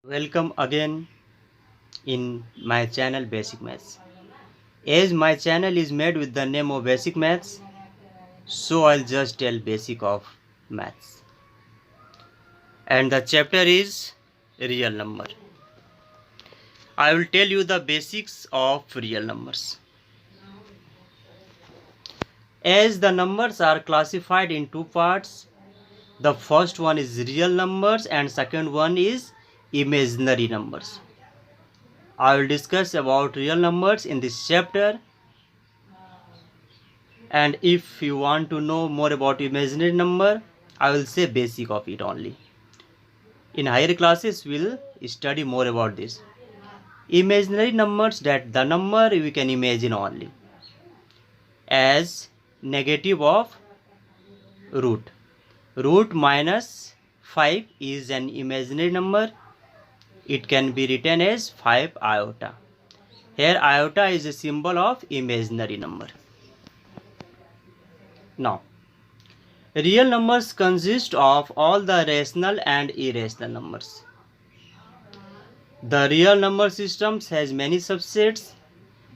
Welcome again in my channel Basic Maths. As my channel is made with the name of Basic Maths, so I'll just tell basic of maths. And the chapter is real number. I will tell you the basics of real numbers. As the numbers are classified in two parts, the first one is real numbers and second one is imaginary numbers. I will discuss about real numbers in this chapter, and if you want to know more about imaginary number, I will say basic of it only. In higher classes we'll study more about this. Imaginary numbers, that the number we can imagine only, as negative of root. Root minus 5 is an imaginary number. It can be written as 5 iota. Here iota is a symbol of imaginary number. Now, real numbers consist of all the rational and irrational numbers. The real number system has many subsets: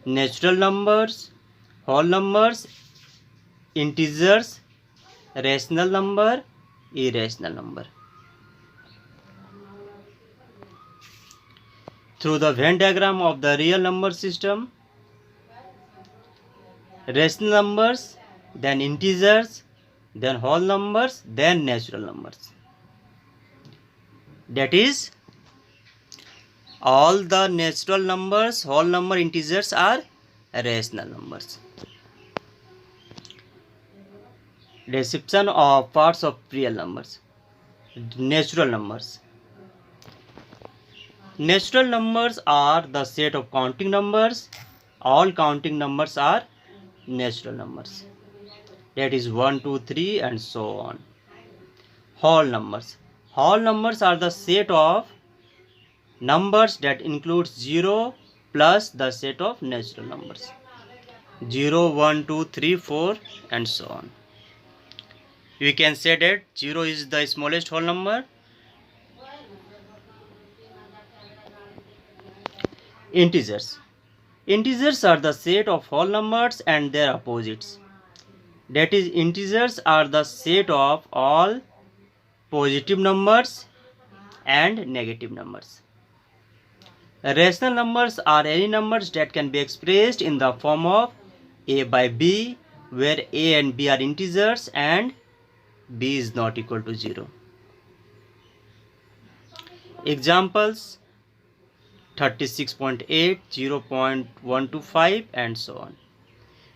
natural numbers, whole numbers, integers, rational number, irrational number. Through the Venn diagram of the real number system, rational numbers, then integers, then whole numbers, then natural numbers. That is, all the natural numbers, whole number, integers are rational numbers. Description of parts of real numbers. Natural numbers. Natural numbers are the set of counting numbers. All counting numbers are natural numbers. That is 1, 2, 3 and so on. Whole numbers. Whole numbers are the set of numbers that includes 0 plus the set of natural numbers. 0, 1, 2, 3, 4 and so on. We can say that 0 is the smallest whole number. Integers. Integers are the set of whole numbers and their opposites. That is, integers are the set of all positive numbers and negative numbers. Rational numbers are any numbers that can be expressed in the form of a by b, where a and b are integers and b is not equal to 0. Examples: 36.8, 0.125 and so on.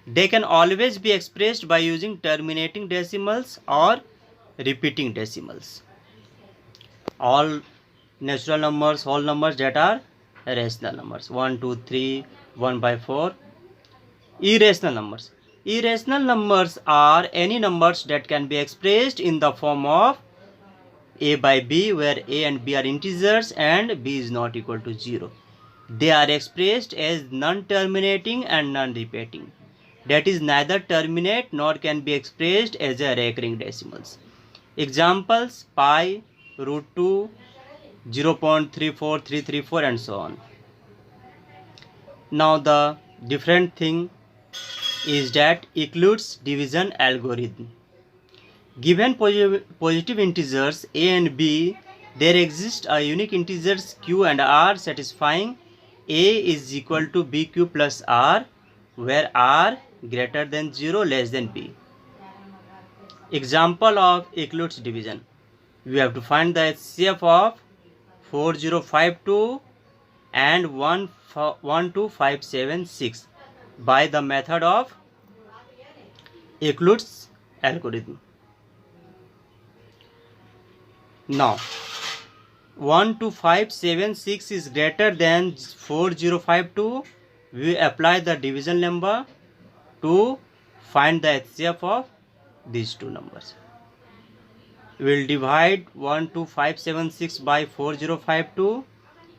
They can always be expressed by using terminating decimals or repeating decimals. All natural numbers, whole numbers that are rational numbers: 1, 2, 3, 1 by 4. Irrational numbers. Irrational numbers are any numbers that can be expressed in the form of a by b, where a and b are integers and b is not equal to 0. They are expressed as non-terminating and non-repeating. That is, neither terminate nor can be expressed as a recurring decimals. Examples: pi, root 2, 0.34334 and so on. Now the different thing is that Euclid's division algorithm. Given positive integers a and b, there exists a unique integers q and r satisfying a is equal to bq plus r, where r greater than 0 less than b. Example of Euclid's division: we have to find the HCF of 4052 and 12576 by the method of Euclid's algorithm. Now 12576 is greater than 4052. We apply the division lemma to find the HCF of these two numbers. We will divide 12576 by 4052,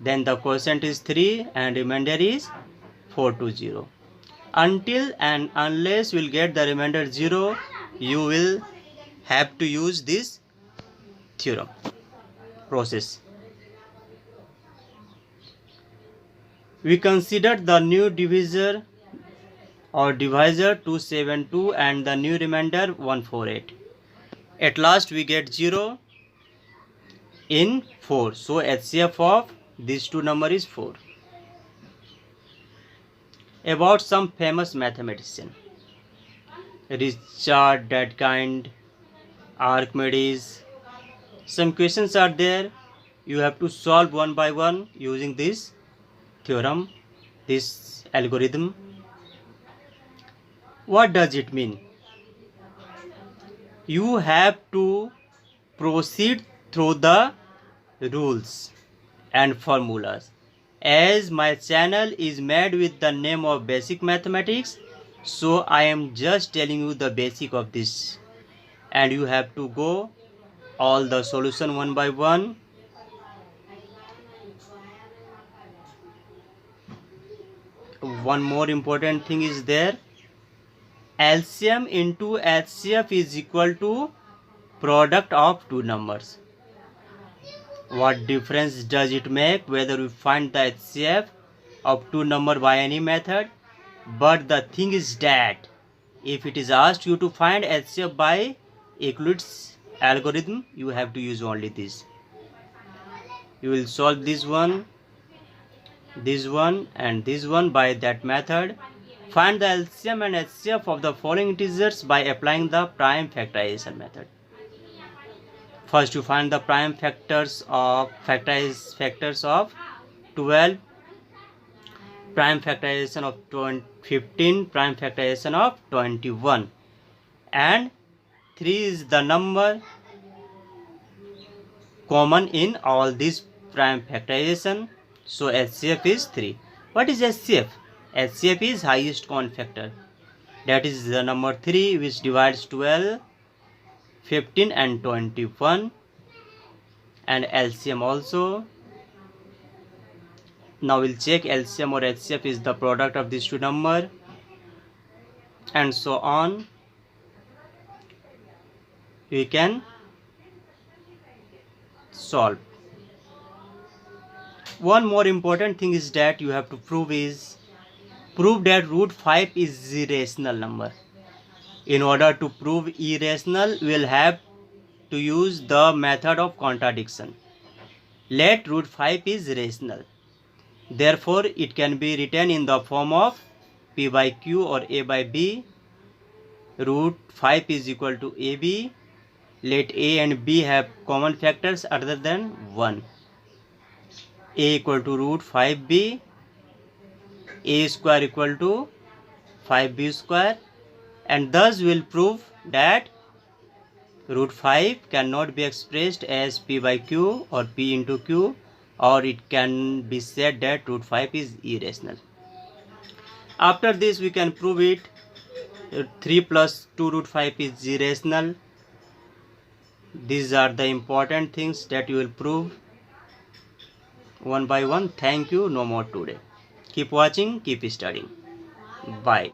then the quotient is 3 and remainder is 420. Until and unless you will get the remainder 0, you will have to use this theorem process. We considered the new divisor 272 and the new remainder 148. At last we get 0 in 4. So HCF of these two numbers is 4. About some famous mathematician: Richard Dedekind, Archimedes. Some questions are there. You have to solve one by one using this theorem, this algorithm. What does it mean? You have to proceed through the rules and formulas. As my channel is made with the name of Basic Mathematics, so I am just telling you the basic of this, and you have to go all the solution one by one. One more important thing is there. LCM into HCF is equal to product of two numbers. What difference does it make whether we find the HCF of two number by any method? But the thing is that if it is asked you to find HCF by Euclid's algorithm, you have to use only this. You will solve this one and this one by that method. Find the LCM and HCF of the following integers by applying the prime factorization method. First you find the prime factors of 12, prime factorization of 15, prime factorization of 21, and 3 is the number common in all these prime factorization. So HCF is 3. What is HCF? HCF is highest common factor. That is the number 3 which divides 12, 15 and 21, and LCM also. Now we'll check LCM or HCF is the product of these two numbers, and so on. We can solve. One more important thing is that you have to prove that root 5 is irrational number. In order to prove irrational, we will have to use the method of contradiction. Let root 5 is rational. Therefore, it can be written in the form of P by Q or A by B. Root 5 is equal to AB. Let A and B have common factors other than 1. A equal to root 5B. A square equal to 5B square. And thus we will prove that root 5 cannot be expressed as P by Q or P into Q, or it can be said that root 5 is irrational. After this we can prove it. 3 plus 2 root 5 is irrational. These are the important things that you will prove one by one. Thank you. No more today. Keep watching, keep studying. Bye.